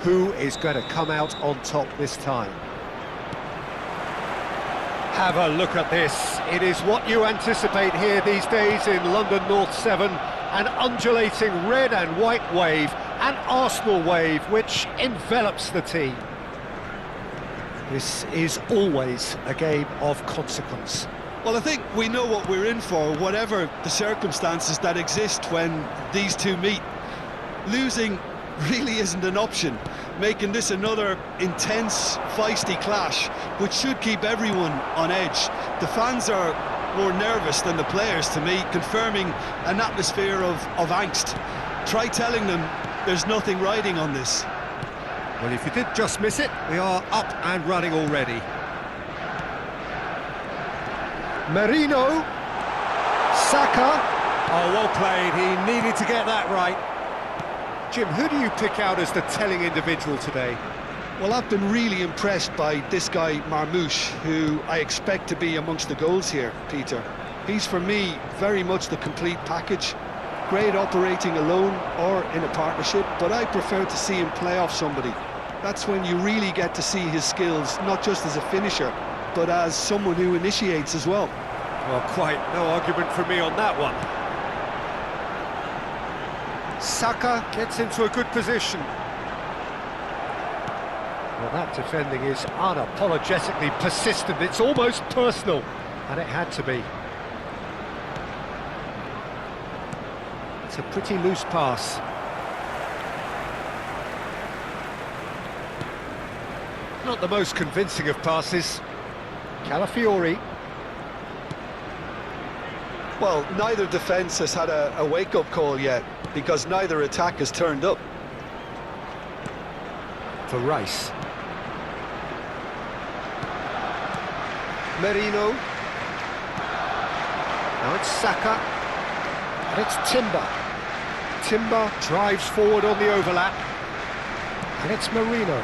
Who is going to come out on top this time? Have a look at this. It is what you anticipate here these days in London North 7. An undulating red and white wave, an Arsenal wave which envelops the team. This is always a game of consequence. Well, I think we know what we're in for, whatever the circumstances that exist when these two meet. Losing really isn't an option, making this another intense, feisty clash, which should keep everyone on edge. The fans are more nervous than the players, to me, confirming an atmosphere of angst. Try telling them there's nothing riding on this. Well, if you did just miss it, we are up and running already. Merino, Saka. Oh, well played, he needed to get that right. Jim, who do you pick out as the telling individual today? Well, I've been really impressed by this guy, Marmoush, who I expect to be amongst the goals here, Peter. He's, for me, very much the complete package. Great operating alone or in a partnership, but I prefer to see him play off somebody. That's when you really get to see his skills, not just as a finisher, but as someone who initiates as well. Well, quite no argument from me on that one. Saka gets into a good position. Well, that defending is unapologetically persistent. It's almost personal, and it had to be. It's a pretty loose pass. Not the most convincing of passes. Calafiori. Well, neither defence has had a wake-up call yet, because neither attack has turned up. For Rice. Merino. Now it's Saka. And it's Timber. Timber drives forward on the overlap. And it's Merino.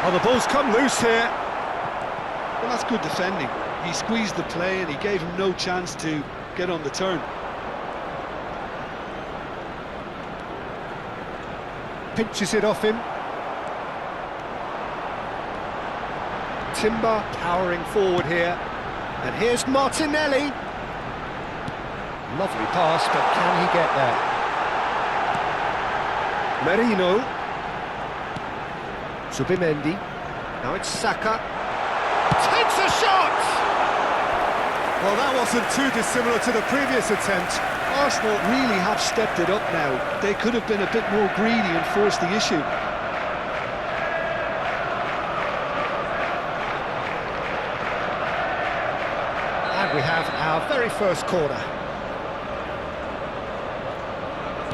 Oh, the ball's come loose here. Well, that's good defending. He squeezed the play and he gave him no chance to get on the turn. Pinches it off him. Timber powering forward here. And here's Martinelli. Lovely pass, but can he get there? Merino. Zubimendi. Now it's Saka. Takes a shot! Well, that wasn't too dissimilar to the previous attempt. Arsenal really have stepped it up now. They could have been a bit more greedy and forced the issue. And we have our very first corner.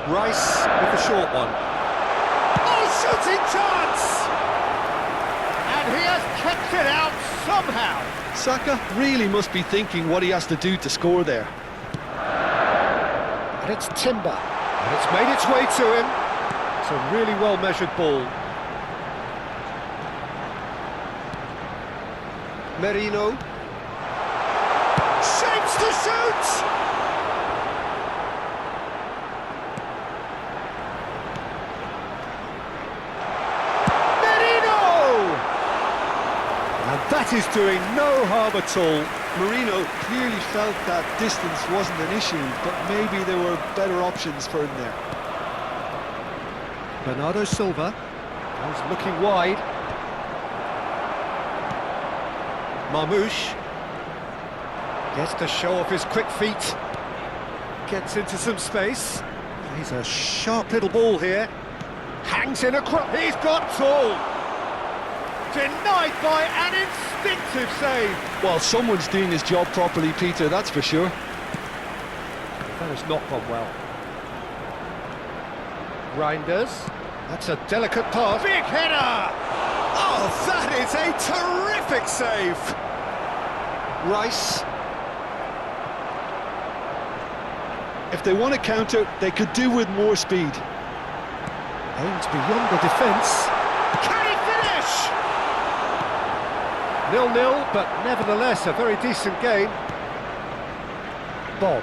Rice with the short one. Oh, shooting chance! And he has kept it out somehow. Saka really must be thinking what he has to do to score there. And it's Timber. And it's made its way to him. It's a really well-measured ball. Merino. Shapes to shoot! That is doing no harm at all. Merino clearly felt that distance wasn't an issue, but maybe there were better options for him there. Bernardo Silva was looking wide. Marmoush gets to show off his quick feet. Gets into some space. He's a sharp little ball here. Hangs in across. He's got tall. Denied by an instinctive save. Well, someone's doing his job properly, Peter, that's for sure. That has not gone well. Reinders. That's a delicate pass. Big header! Oh, that is a terrific save! Rice. If they want to counter, they could do with more speed. Aims beyond the defence. 0-0, but nevertheless a very decent game. Bob.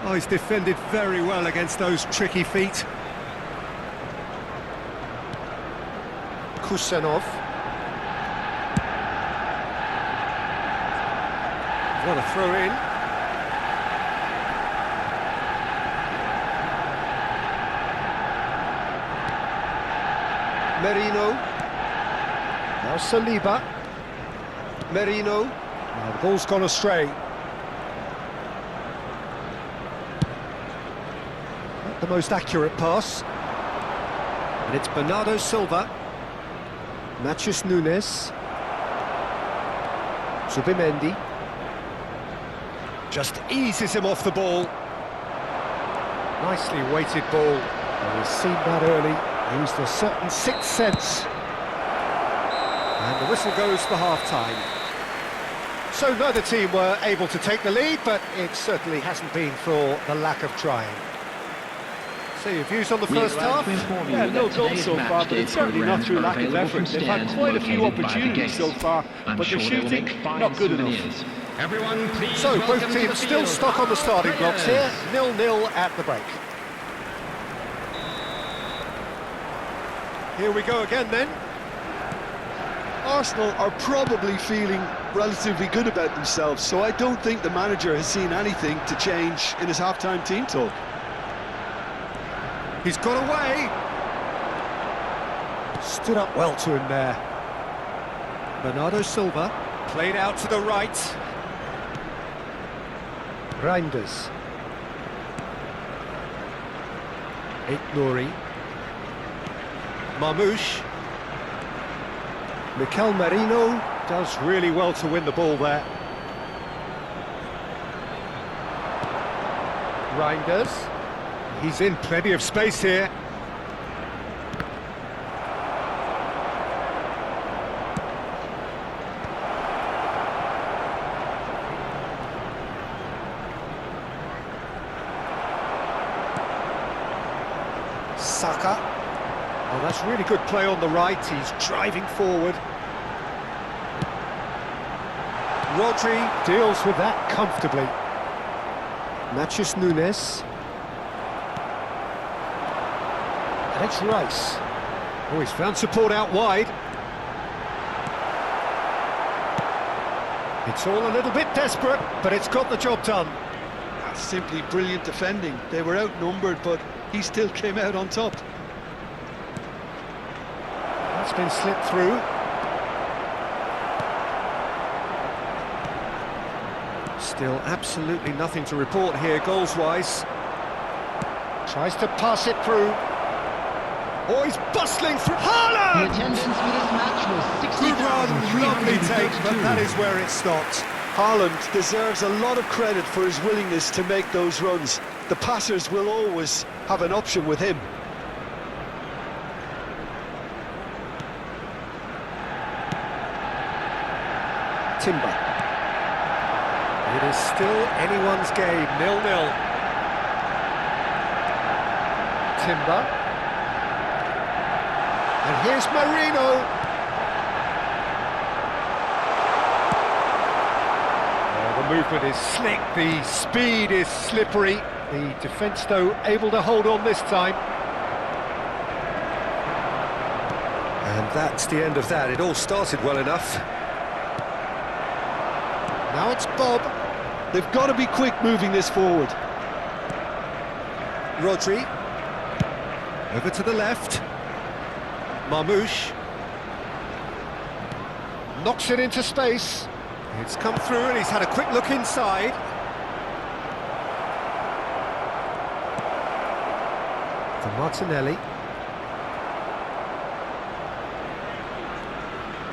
Oh, he's defended very well against those tricky feet. Kusanov. What a throw in. Merino. Now Saliba. Merino. Now the ball's gone astray. Not the most accurate pass. And it's Bernardo Silva. Matheus Nunes. Zubimendi. Just eases him off the ball. Nicely weighted ball. And we've seen that early. Used a certain sixth sense. And the whistle goes for half-time. So neither team were able to take the lead, but it certainly hasn't been for the lack of trying. So your views on the first half? Yeah, no goals so far, but it's certainly not through lack of effort. They've had quite a few opportunities so far, but the shooting, not good enough. So both teams still stuck on the starting blocks here, 0-0 at the break. Here we go again then. Arsenal are probably feeling relatively good about themselves, so I don't think the manager has seen anything to change in his half-time team talk. He's got away. Stood up well to him there. Bernardo Silva played out to the right. Reinders. Nouri. Marmoush. Mikel Merino does really well to win the ball there. Reinders. He's in plenty of space here. Saka. Oh, that's really good play on the right. He's driving forward. Rodri deals with that comfortably. Matheus Nunes. And it's Rice. Oh, he's found support out wide. It's all a little bit desperate, but it's got the job done. That's simply brilliant defending. They were outnumbered, but he still came out on top. That's been slipped through. Still absolutely nothing to report here goals-wise. Tries to pass it through. Oh, he's bustling through. Haaland! The attendance for this match was Good run, lovely take, but that is where it stopped. Haaland deserves a lot of credit for his willingness to make those runs. The passers will always have an option with him. Timber. It is still anyone's game, 0-0. Timber. And here's Marino. Oh, the movement is slick, the speed is slippery. The defence, though, able to hold on this time. And that's the end of that. It all started well enough. Now it's Bob. They've got to be quick moving this forward. Rodri. Over to the left. Marmoush. Knocks it into space. It's come through and he's had a quick look inside. For Martinelli.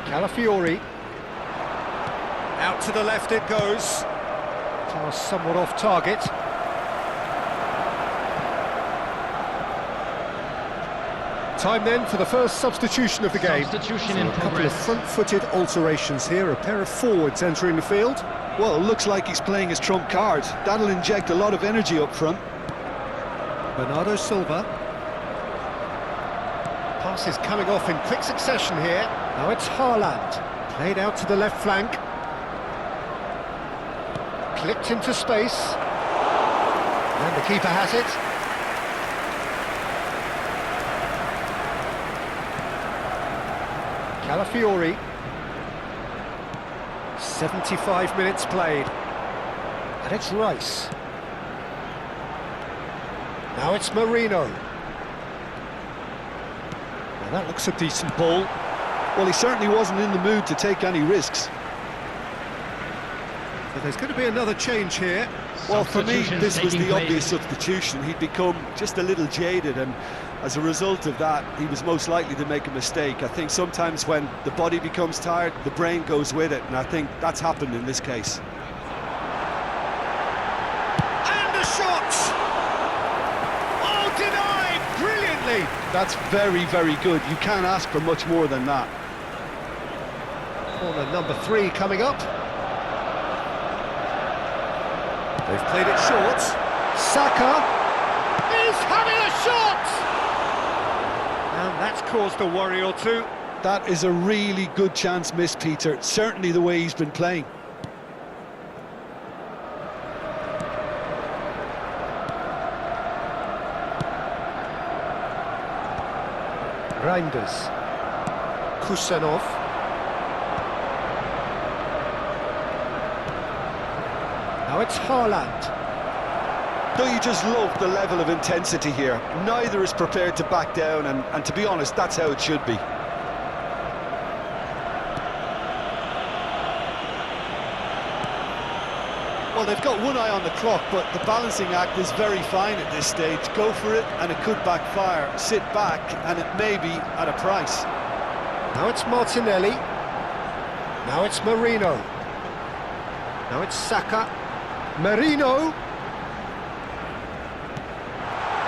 Calafiori. Out to the left it goes. Pass somewhat off target. Time then for the first substitution of the game. Substitution So in a couple of progress. front-footed alterations here, a pair of forwards entering the field. Well, it looks like he's playing his trump card. That'll inject a lot of energy up front. Bernardo Silva. Pass is coming off in quick succession here. Now it's Haaland. Played out to the left flank. Clipped into space. And the keeper has it. Calafiori. 75 minutes played. And it's Rice. Now it's Marino. Now that looks a decent ball. Well, he certainly wasn't in the mood to take any risks. But there's going to be another change here. Well, for me, this was the obvious substitution. He'd become just a little jaded, and as a result of that, he was most likely to make a mistake. I think sometimes when the body becomes tired, the brain goes with it, and I think that's happened in this case. And a shot! Oh, denied brilliantly! That's very, very good. You can't ask for much more than that. Corner number 3 coming up. They've played it short. Saka is having a shot! And that's caused a worry or two. That is a really good chance missed, Peter. Certainly the way he's been playing. Reinders. Kusanov. Now it's Haaland. Don't you just love the level of intensity here? Neither is prepared to back down, and to be honest, that's how it should be. Well, they've got one eye on the clock, but the balancing act is very fine at this stage. Go for it, and it could backfire. Sit back, and it may be at a price. Now it's Martinelli. Now it's Marino. Now it's Saka. Marino.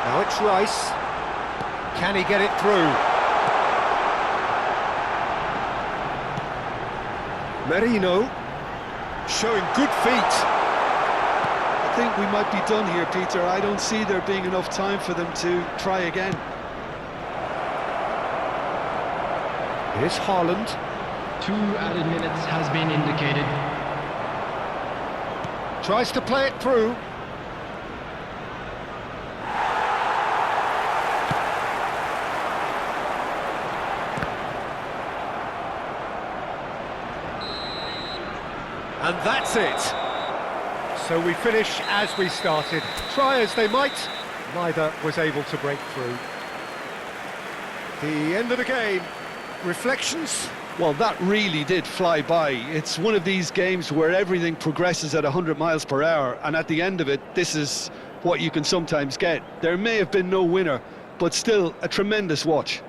Now it's Rice. Can he get it through? Marino. Showing good feet. I think we might be done here, Peter. I don't see there being enough time for them to try again. Here's Haaland. 2 added minutes has been indicated. Tries to play it through. And that's it. So we finish as we started. Try as they might, neither was able to break through. The end of the game. Reflections? Well, that really did fly by. It's one of these games where everything progresses at 100 miles per hour, and at the end of it, this is what you can sometimes get. There may have been no winner, but still a tremendous watch.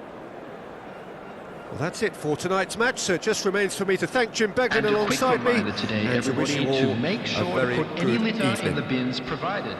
Well, that's it for tonight's match, so it just remains for me to thank Jim Begnan And a quick alongside me reminder today, and to wish everybody, you all to make a sure very to put any good litter evening. in the bins provided.